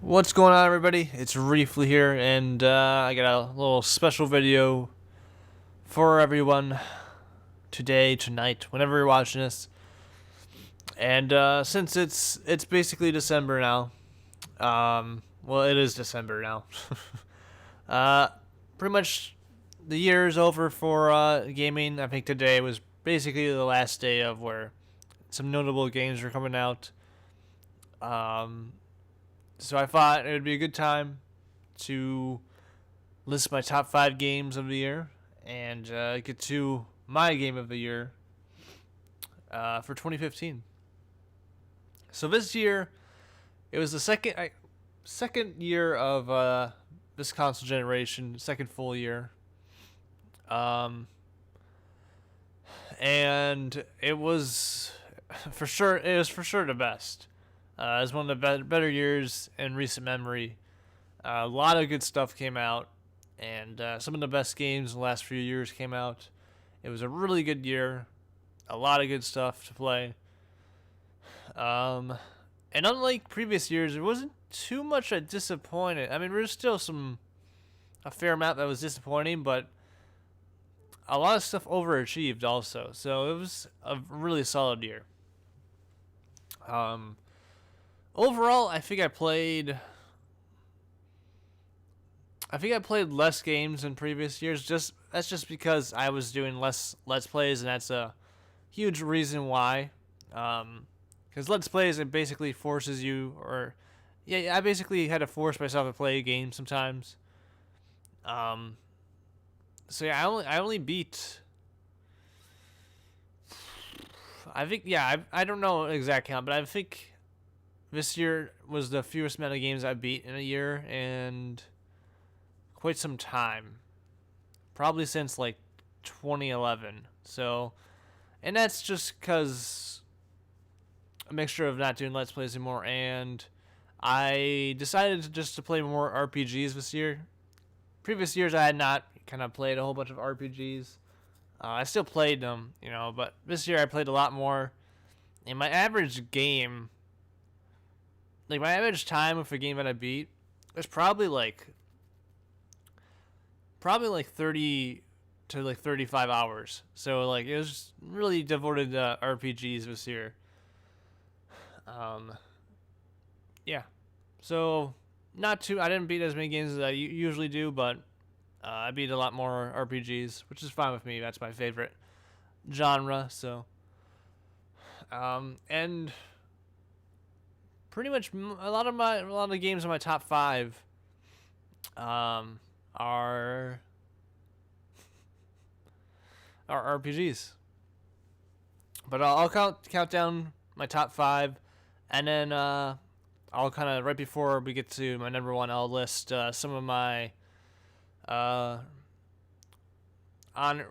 What's going on, everybody? It's Refle here, and I got a little special video for everyone today, tonight, whenever you're watching this. And since it's basically December now, well, it is December now. uh, Pretty much the year is over for gaming. I think today was basically the last day of where some notable games are coming out. Um, so I thought it would be a good time to list my top 5 games of the year and get to my game of the year for 2015. So this year, it was the second year of this console generation, second full year, um, and it was for sure the best. It was one of the better years in recent memory. A lot of good stuff came out, and some of the best games in the last few years came out. It was a really good year, a lot of good stuff to play. Um, and unlike previous years, there wasn't too much that disappointed. I mean, there's still a fair amount that was disappointing, but a lot of stuff overachieved also. So it was a really solid year. Um, Overall, I think I played less games than previous years. That's just because I was doing less Let's Plays, and that's a huge reason why. Because Let's Plays, it basically forces you, or yeah, I basically had to force myself to play a game sometimes. Um, so yeah, I only beat. I think I don't know exact count, but I think this year was the fewest amount of games I beat in a year, and quite some time. Probably since like 2011. So, and that's just because a mixture of not doing Let's Plays anymore, and I decided to play more RPGs this year. Previous years, I had not kind of played a whole bunch of RPGs. I still played them, but this year I played a lot more. And my average game, like my average time of a game that I beat, was probably like 30 to like 35 hours. So like it was really devoted to RPGs this year. Um yeah. So not too I didn't beat as many games as I usually do, but I beat a lot more RPGs, which is fine with me. That's my favorite genre, so and pretty much a lot of the games in my top 5 are RPGs. But I'll count down my top 5, and then I'll kind of right before we get to my number 1, I'll list some of my uh, honor,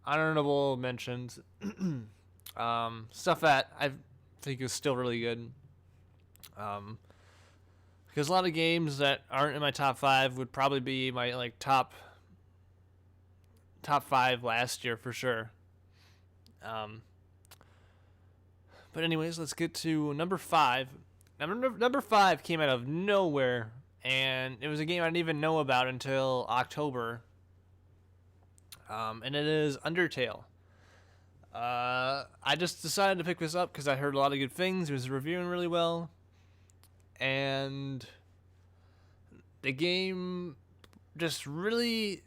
honorable mentions, stuff that I think is still really good. Um, because a lot of games that aren't in my top 5 would probably be my like top 5 last year for sure. Um, but anyways, let's get to number 5. Number 5 came out of nowhere, and it was a game I didn't even know about until October. And it is Undertale. I just decided to pick this up because I heard a lot of good things. It was reviewing really well, and the game just really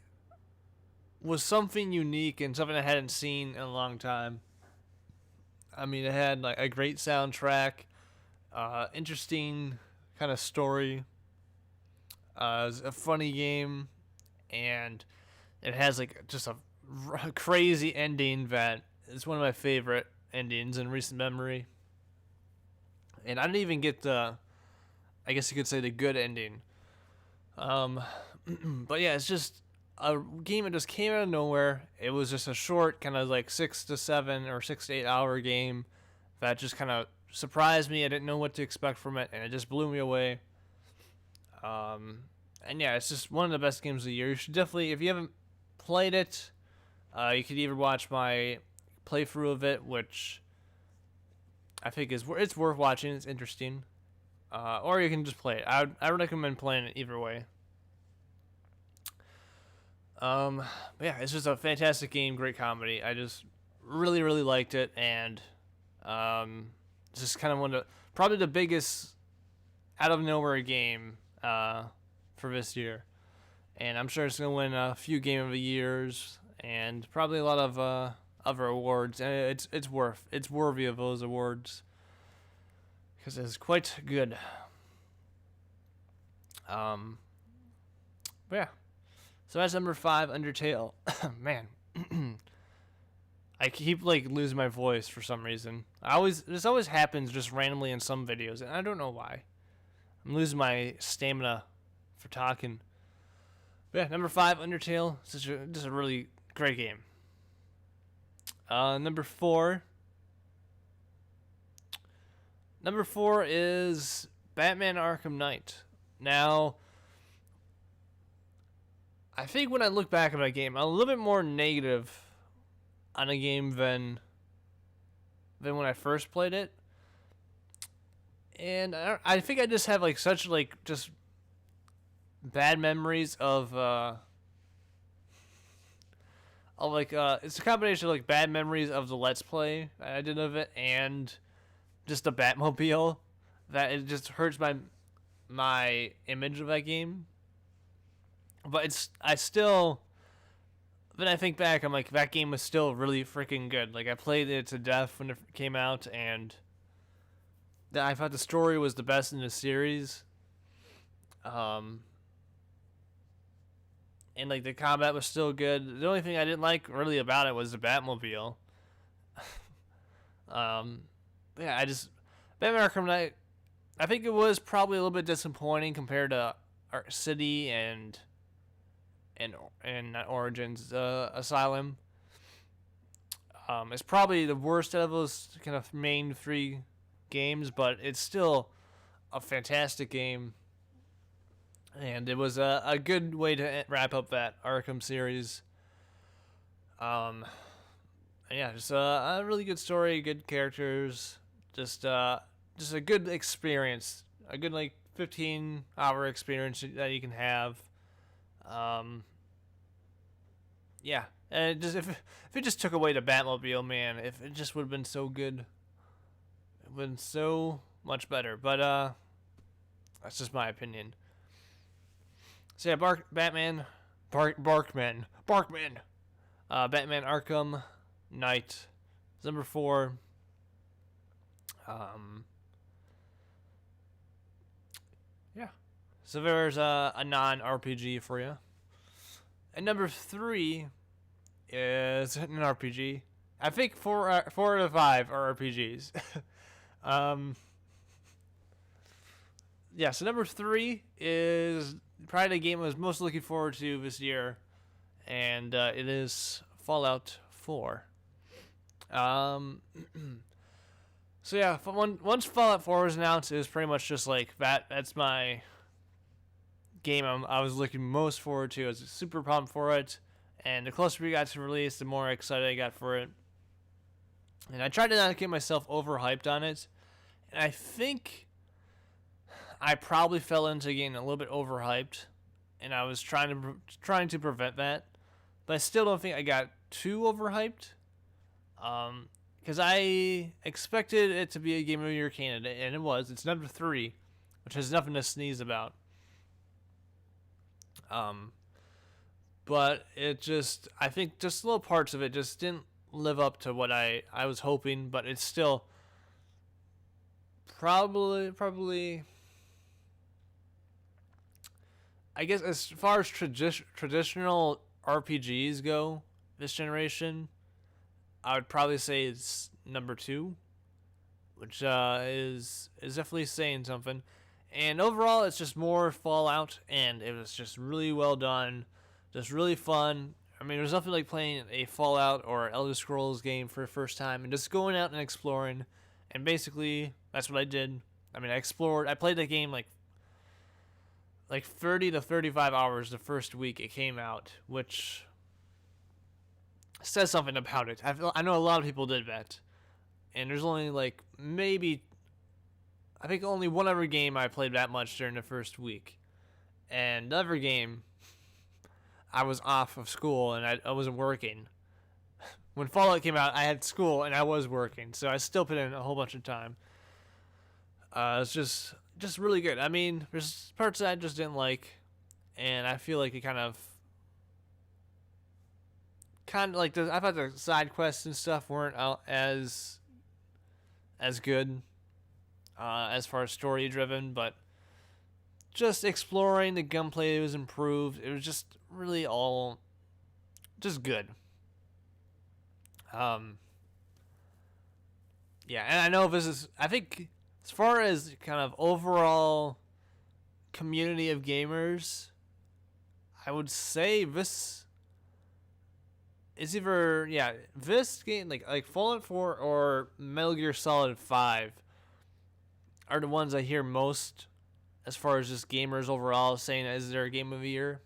was something unique and something I hadn't seen in a long time. I mean, it had like a great soundtrack, interesting kind of story, it was a funny game, and it has like just a crazy ending that is one of my favorite endings in recent memory. And I didn't even get I guess you could say the good ending. Um, but yeah, it's just a game that just came out of nowhere. It was just a short, kind of like 6 to 7 or 6 to 8 hour game that just kind of surprised me. I didn't know what to expect from it, and it just blew me away. And yeah, it's just one of the best games of the year. You should definitely, if you haven't played it, you could either watch my playthrough of it, which I think it's worth watching. It's interesting. or you can just play it. I would recommend playing it either way. But yeah, it's just a fantastic game, great comedy. I just really, really liked it, and it's just kind of one of probably the biggest out of nowhere game for this year, and I'm sure it's gonna win a few Game of the Years and probably a lot of other awards. And it's worthy of those awards because it's quite good. But yeah. So that's number 5, Undertale. Man, I keep like losing my voice for some reason. This always happens just randomly in some videos, and I don't know why. I'm losing my stamina for talking. But yeah, number 5, Undertale. Just a really great game. Number 4. Number 4 is Batman Arkham Knight. Now, I think when I look back at that game, I'm a little bit more negative on a game than when I first played it, and I think I just have like such like just bad memories of it's a combination of like bad memories of the Let's Play I did of it and just the Batmobile that it just hurts my image of that game. But then I think back, I'm like, that game was still really freaking good. Like, I played it to death when it came out, and I thought the story was the best in the series. And, like, the combat was still good. The only thing I didn't like really about it was the Batmobile. Yeah, Batman Arkham Knight, I think it was probably a little bit disappointing compared to Arkham City and not Origins, Asylum. It's probably the worst out of those kind of main 3 games, but it's still a fantastic game. And it was a good way to wrap up that Arkham series. Yeah, just a really good story, good characters, just a good experience, a good like 15-hour experience that you can have. Yeah, and just if it just took away the Batmobile, man, if it just would have been so good, it would have been so much better. But that's just my opinion. So yeah, Batman Arkham Knight, number 4. Yeah. So there's a non-RPG for you. And number 3 is an RPG. I think 4 out of 5 are RPGs. Yeah, so number 3 is probably the game I was most looking forward to this year, and it is Fallout 4. So yeah, once Fallout 4 was announced, it was pretty much just like that. That's my game I was looking most forward to. I was super pumped for it, and the closer we got to release, the more excited I got for it. And I tried to not get myself overhyped on it, and I think I probably fell into getting a little bit overhyped, and I was trying to prevent that, but I still don't think I got too overhyped. Because I expected it to be a Game of the Year candidate, and it was. It's number 3, which has nothing to sneeze about. But I think just little parts of it just didn't live up to what I was hoping, but it's still probably, I guess as far as traditional RPGs go this generation, I would probably say it's number 2, which is definitely saying something. And overall, it's just more Fallout, and it was just really well done, just really fun. I mean, there's nothing like playing a Fallout or Elder Scrolls game for the first time and just going out and exploring. And basically, that's what I did. I mean, I played the game like 30 to 35 hours the first week it came out, which says something about it. I know a lot of people did that, and there's only like maybe I think only one other game I played that much during the first week. And the other game, I was off of school and I wasn't working. When Fallout came out, I had school and I was working, so I still put in a whole bunch of time. It's just really good. I mean, there's parts that I just didn't like, and I feel like it kind of like I thought the side quests and stuff weren't as good as far as story driven, but just exploring, the gunplay was improved. It was just really all just good. Yeah, and I know this is, I think as far as kind of overall community of gamers, I would say this is either, yeah, this game, like Fallout 4 or Metal Gear Solid 5 are the ones I hear most as far as just gamers overall saying is their game of the year.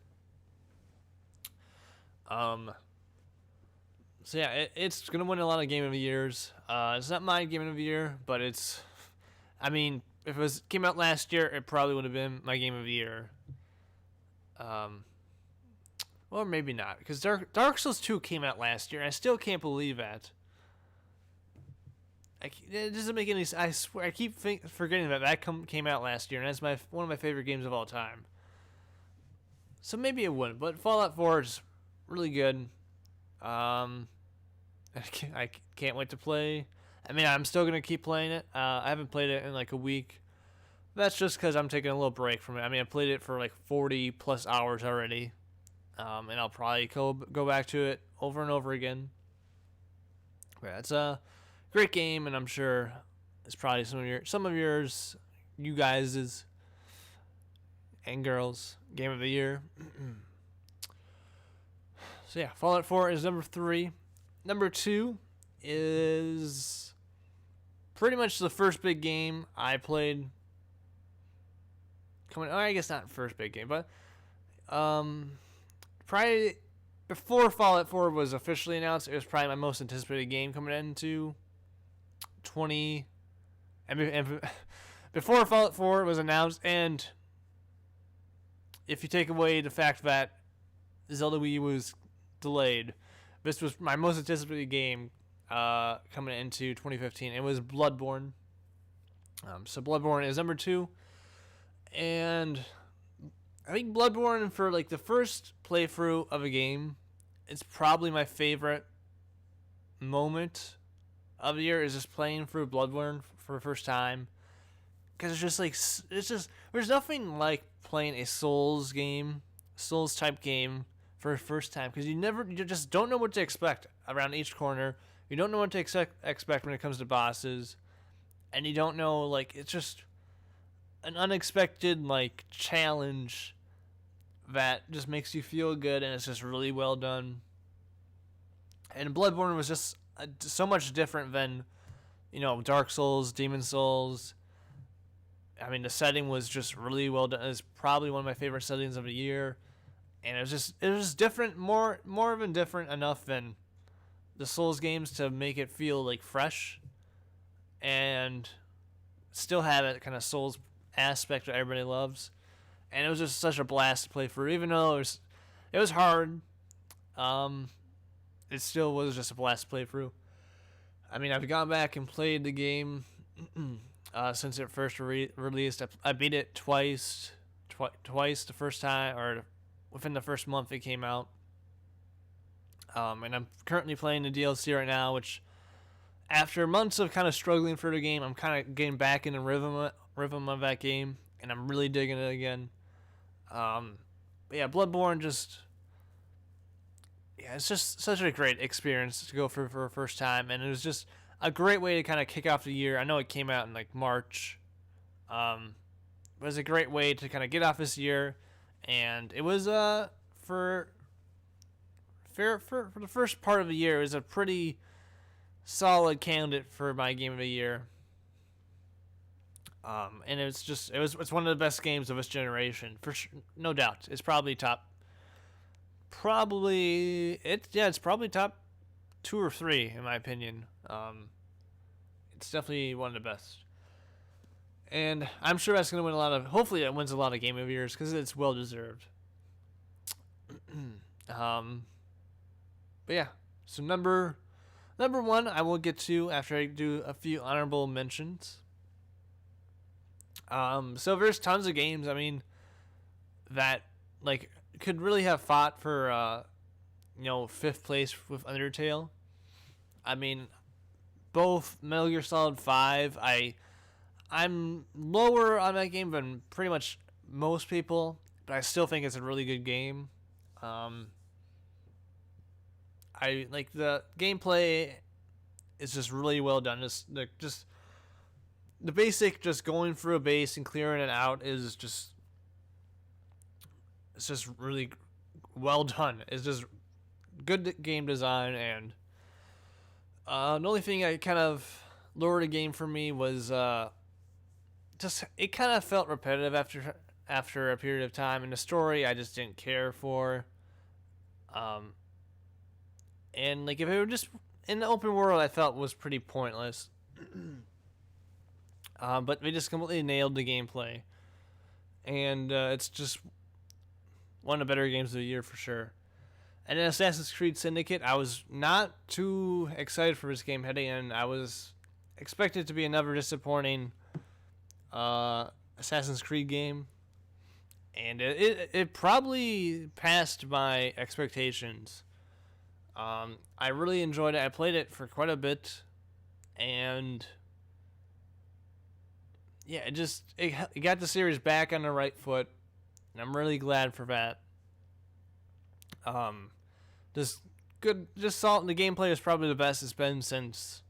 So yeah, it's gonna win a lot of game of the years. It's not my game of the year, but it's, I mean, if it came out last year, it probably would have been my game of the year. Or maybe not, because Dark Souls 2 came out last year, and I still can't believe that. It doesn't make any sense. I swear, I keep forgetting that came out last year, and that's one of my favorite games of all time. So maybe it wouldn't, but Fallout 4 is really good. I can't wait to play. I mean, I'm still going to keep playing it. I haven't played it in like a week. That's just because I'm taking a little break from it. I mean, I played it for like 40 plus hours already. And I'll probably go back to it over and over again. But it's a great game, and I'm sure it's probably some of yours, you guys' and girls' game of the year. So yeah, Fallout 4 is number 3. Number 2 is pretty much the first big game I played. I guess not first big game, but probably before Fallout 4 was officially announced, it was probably my most anticipated game coming into 20. And before Fallout 4 was announced, and if you take away the fact that Zelda Wii was delayed, this was my most anticipated game coming into 2015. It was Bloodborne. So Bloodborne is number 2. And I think Bloodborne, for like the first playthrough of a game, it's probably my favorite moment of the year, is just playing through Bloodborne for the first time. Because there's nothing like playing a Souls type game for the first time, because you just don't know what to expect around each corner. You don't know what to expect when it comes to bosses, and you don't know, like, it's just an unexpected like challenge that just makes you feel good, and it's just really well done. And Bloodborne was just so much different than, Dark Souls, Demon Souls. I mean, the setting was just really well done. It's probably one of my favorite settings of the year. And it was different, more than different enough than the Souls games to make it feel like fresh, and still have that kind of Souls aspect that everybody loves. And it was just such a blast to play through, even though it was hard. It still was just a blast to play through. I mean, I've gone back and played the game since it first released. I beat it twice the first time, or within the first month it came out. And I'm currently playing the DLC right now, which, after months of kind of struggling for the game, I'm kind of getting back in the rhythm of that game, and I'm really digging it again. But yeah, Bloodborne it's just such a great experience to go for a first time, and it was just a great way to kind of kick off the year. I know it came out in like March, but it was a great way to kind of get off this year, and it was for the first part of the year, it was a pretty solid candidate for my game of the year. And it's one of the best games of this generation, for sure, no doubt. It's probably top 2 or 3 in my opinion. It's definitely one of the best. And I'm sure that's going to win a lot of. Hopefully, it wins a lot of Game of Years because it's well deserved. But yeah, so number one, I will get to after I do a few honorable mentions. So there's tons of games. I mean, that like could really have fought for fifth place with Undertale. I mean, both Metal Gear Solid 5. I'm lower on that game than pretty much most people, but I still think it's a really good game. I like the gameplay is just really well done. Just the basic, just going through a base and clearing it out is just it's just really well done. It's just good game design, and the only thing I kind of lowered the game for me was just it kind of felt repetitive after a period of time, and the story I just didn't care for. And like if it were just in the open world, I felt was pretty pointless. But they just completely nailed the gameplay, and it's just one of the better games of the year for sure. And then Assassin's Creed Syndicate, I was not too excited for this game heading in. I was expected to be another disappointing Assassin's Creed game, and it probably passed my expectations. I really enjoyed it. I played it for quite a bit, and yeah, it got the series back on the right foot, and I'm really glad for that. Just good, just Salt. The gameplay is probably the best it's been since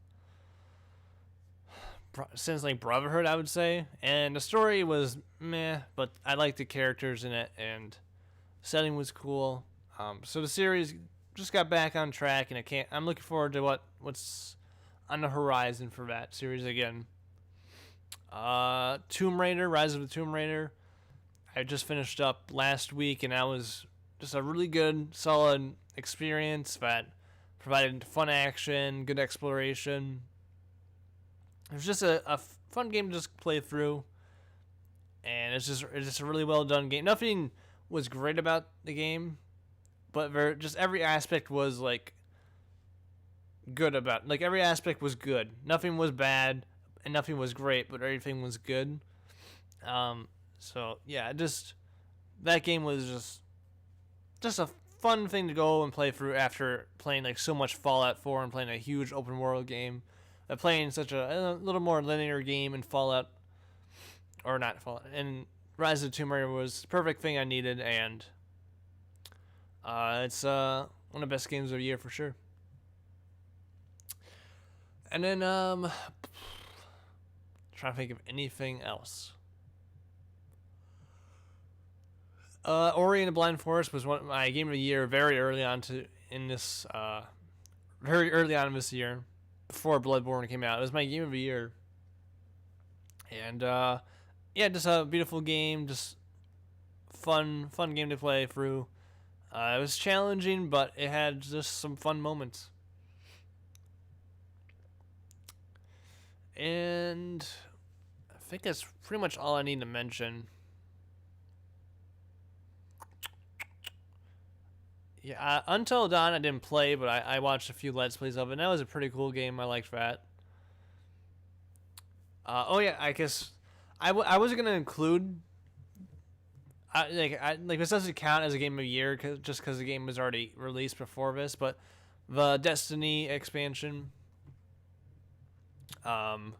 like Brotherhood, I would say, and the story was meh, but I liked the characters in it, and the setting was cool. So the series just got back on track, and I'm looking forward to what's on the horizon for that series again. Tomb Raider, Rise of the Tomb Raider, I just finished up last week, and that was just a really good, solid experience that provided fun action, good exploration. It was just a fun game to just play through, and it's just a really well done game. Nothing was great about the game, but just every aspect was like good about. Like every aspect was good. Nothing was bad, and nothing was great, but everything was good. So yeah, that game was just a fun thing to go and play through after playing like so much Fallout 4 and playing a huge open world game. Playing such a little more linear game in Fallout, or not Fallout, and Rise of the Tomb Raider was the perfect thing I needed, and it's one of the best games of the year for sure. And then trying to think of anything else. Ori and the Blind Forest was one of my game of the year very early on in this year, before Bloodborne came out. It was my game of the year, and yeah, just a beautiful game, just fun game to play through. It was challenging, but it had just some fun moments. And I think that's pretty much all I need to mention. Yeah, Until Dawn I didn't play, but I watched a few Let's Plays of it, and that was a pretty cool game. I liked that. Oh yeah, I guess I was going to include... this doesn't count as a game of the year just because the game was already released before this, but the Destiny expansion, forget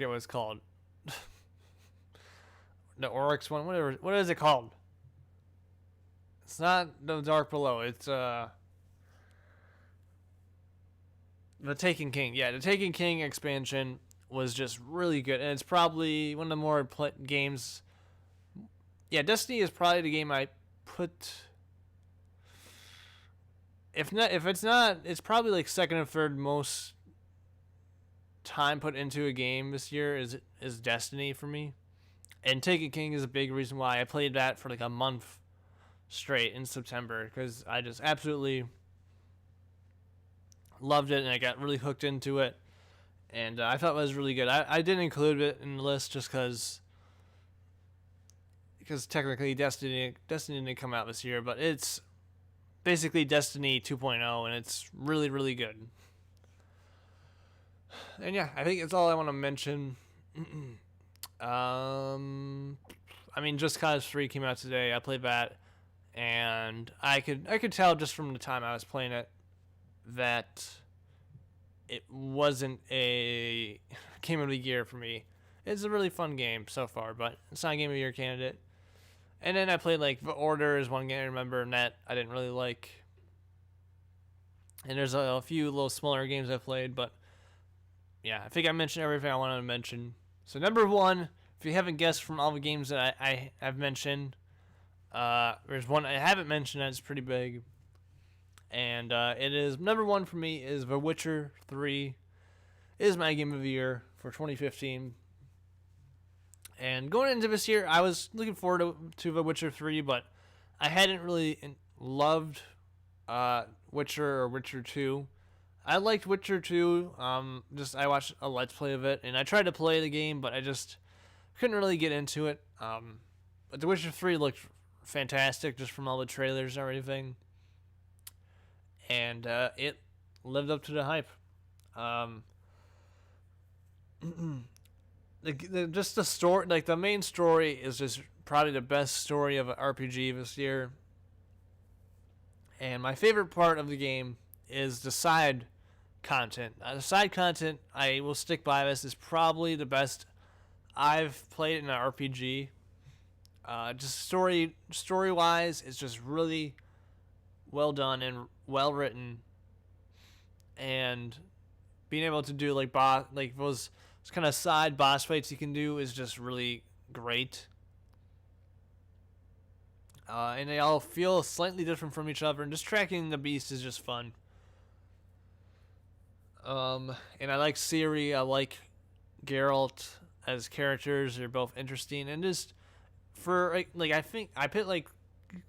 what it's called. The Oryx one, whatever. What is it called? It's not The Dark Below. It's The Taken King. Yeah, the Taken King expansion was just really good, and it's probably one of the more games. Yeah, Destiny is probably the game I put. If it's not, it's probably like second or third most time put into a game this year is Destiny for me. And Taken King is a big reason why I played that for like a month straight in September, because I just absolutely loved it, and I got really hooked into it. and I thought it was really good. I didn't include it in the list just because technically Destiny didn't come out this year, but it's basically Destiny 2.0, and it's really, really good. And yeah, I think that's all I want to mention. I mean, Just Cause 3 came out today. I played that, and I could tell just from the time I was playing it that it wasn't a game of the year for me. It's a really fun game so far, but it's not a game of the year candidate. And then I played like The Order is one game I remember, and that I didn't really like. And there's a few little smaller games I played, but yeah, I think I mentioned everything I wanted to mention. So number one, if you haven't guessed from all the games that I've mentioned, there's one I haven't mentioned that's pretty big. And it is number one for me is The Witcher 3. It is my game of the year for 2015. And going into this year, I was looking forward to The Witcher 3, but I hadn't really loved Witcher or Witcher 2. I liked Witcher 2. I watched a Let's Play of it, and I tried to play the game, but I just couldn't really get into it. But The Witcher 3 looked fantastic just from all the trailers and everything. And it lived up to the hype. Just the story, like the main story, is just probably the best story of an RPG this year. And my favorite part of the game is the side content. The side content, I will stick by this, is probably the best I've played in an RPG. Just story wise, it's just really well done and well written, and being able to do like those kind of side boss fights you can do is just really great. And they all feel slightly different from each other, and just tracking the beast is just fun. And I like Ciri, I like Geralt as characters. They're both interesting, and just for like I think I put like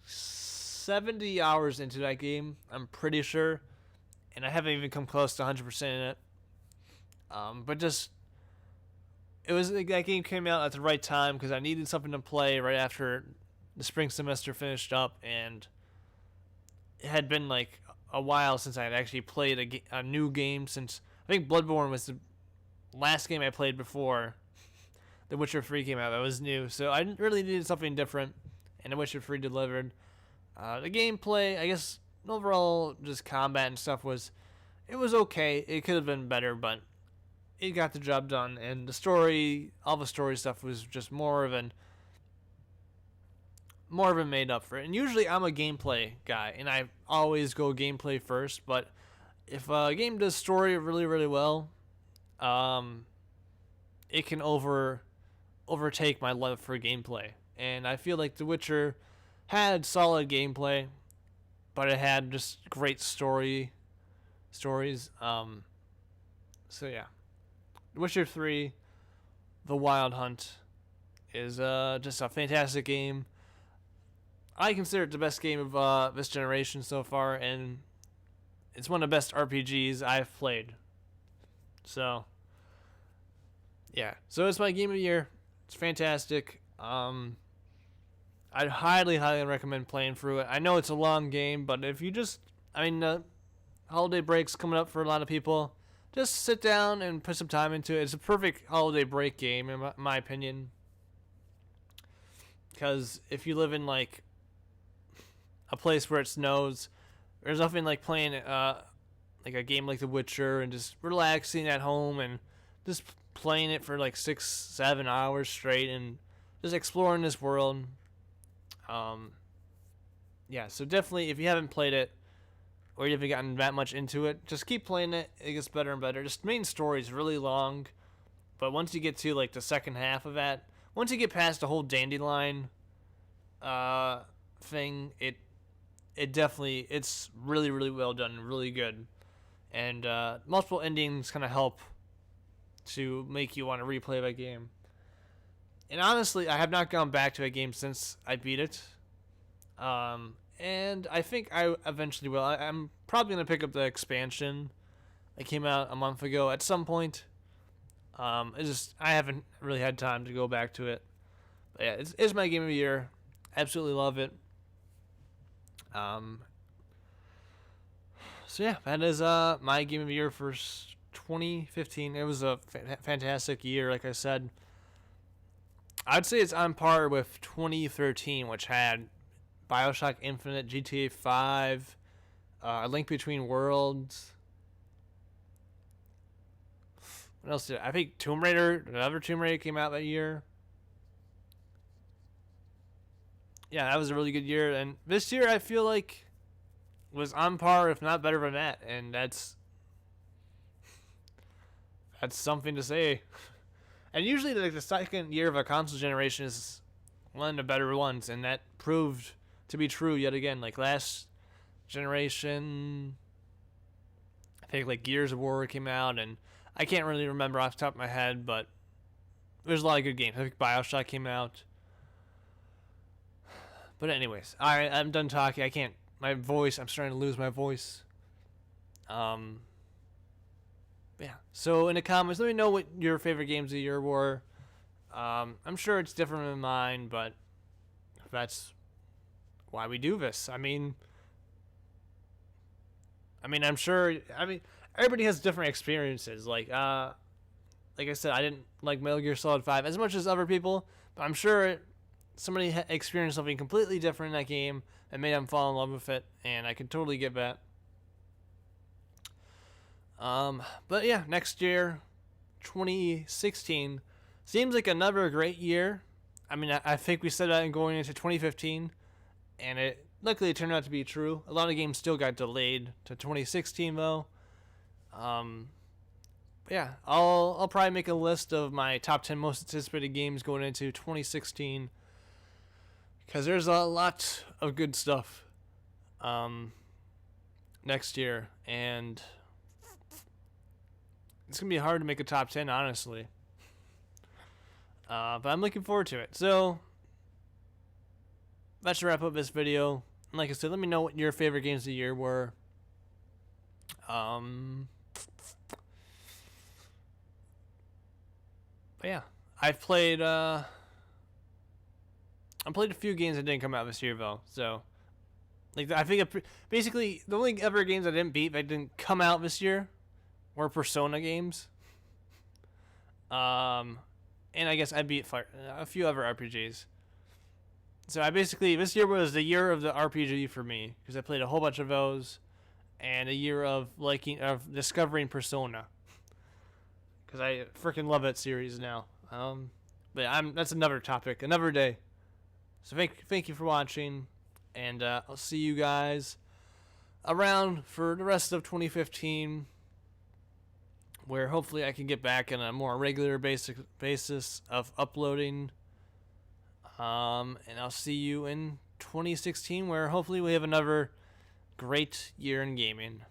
70 hours into that game, I'm pretty sure, and I haven't even come close to 100% in it. But just it was like that game came out at the right time because I needed something to play right after the spring semester finished up, and it had been like a while since I had actually played a new game. Since I think Bloodborne was the last game I played before The Witcher 3 came out. That was new, so I really needed something different, and The Witcher 3 delivered. The gameplay, I guess, overall, just combat and stuff was okay. It could have been better, but it got the job done. And the story, all the story stuff was just more of a made up for it. And usually I'm a gameplay guy, and I always go gameplay first. But if a game does story really, really well, it can overtake my love for gameplay. And I feel like The Witcher had solid gameplay, but it had just great stories. So yeah, The Witcher 3, The Wild Hunt, is just a fantastic game. I consider it the best game of this generation so far, and it's one of the best RPGs I've played. So yeah, so it's my game of the year. It's fantastic. I'd highly recommend playing through it. I know it's a long game, but if you holiday break's coming up for a lot of people. Just sit down and put some time into it. It's a perfect holiday break game, in my opinion. Because if you live in like a place where it snows, there's nothing like playing like a game like The Witcher and just relaxing at home and just playing it for like 6-7 hours straight and just exploring this world. Yeah, so definitely if you haven't played it or you haven't gotten that much into it, just keep playing it. It gets better and better. Just main story is really long, but once you get to like the second half of that, once you get past the whole dandelion thing, it's really, really well done and really good. And multiple endings kind of help to make you want to replay that game. And honestly, I have not gone back to that game since I beat it. And I think I eventually will. I'm probably going to pick up the expansion that came out a month ago at some point. I haven't really had time to go back to it. But yeah, it's my game of the year. Absolutely love it. So yeah, that is my game of the year for 2015. It was a fantastic year, like I said. I'd say it's on par with 2013, which had BioShock Infinite, GTA 5, A Link Between Worlds. What else did I think Tomb Raider, another Tomb Raider came out that year. Yeah, that was a really good year. And this year I feel like was on par, if not better than that. And that's something to say. And usually like the second year of a console generation is one of the better ones, and that proved to be true yet again. Like last generation, I think like Gears of War came out, and I can't really remember off the top of my head, but there's a lot of good games. I think BioShock came out. But anyways, I'm done talking. I can't. My voice. I'm starting to lose my voice. Yeah. So in the comments, let me know what your favorite games of the year were. I'm sure it's different than mine, but that's why we do this. I mean, I'm sure. I mean, everybody has different experiences. Like I said, I didn't like Metal Gear Solid 5 as much as other people, but I'm sure somebody experienced something completely different in that game and made them fall in love with it, and I can totally get that. But yeah, next year, 2016, seems like another great year. I mean, I think we said that going into 2015, and it luckily turned out to be true. A lot of games still got delayed to 2016 though. Yeah, I'll probably make a list of my top 10 most anticipated games going into 2016, because there's a lot of good stuff next year, and it's going to be hard to make a top 10, honestly. But I'm looking forward to it. So, that should wrap up this video. And like I said, let me know what your favorite games of the year were. But yeah, I played a few games that didn't come out this year, though. So, like, I think basically the only ever games I didn't beat that didn't come out this year were Persona games. And I guess I beat a few other RPGs. So this year was the year of the RPG for me, because I played a whole bunch of those, and a year of discovering Persona, because I freaking love that series now. But that's another topic, another day. So thank you for watching, and I'll see you guys around for the rest of 2015, where hopefully I can get back on a more regular basis of uploading. And I'll see you in 2016, where hopefully we have another great year in gaming.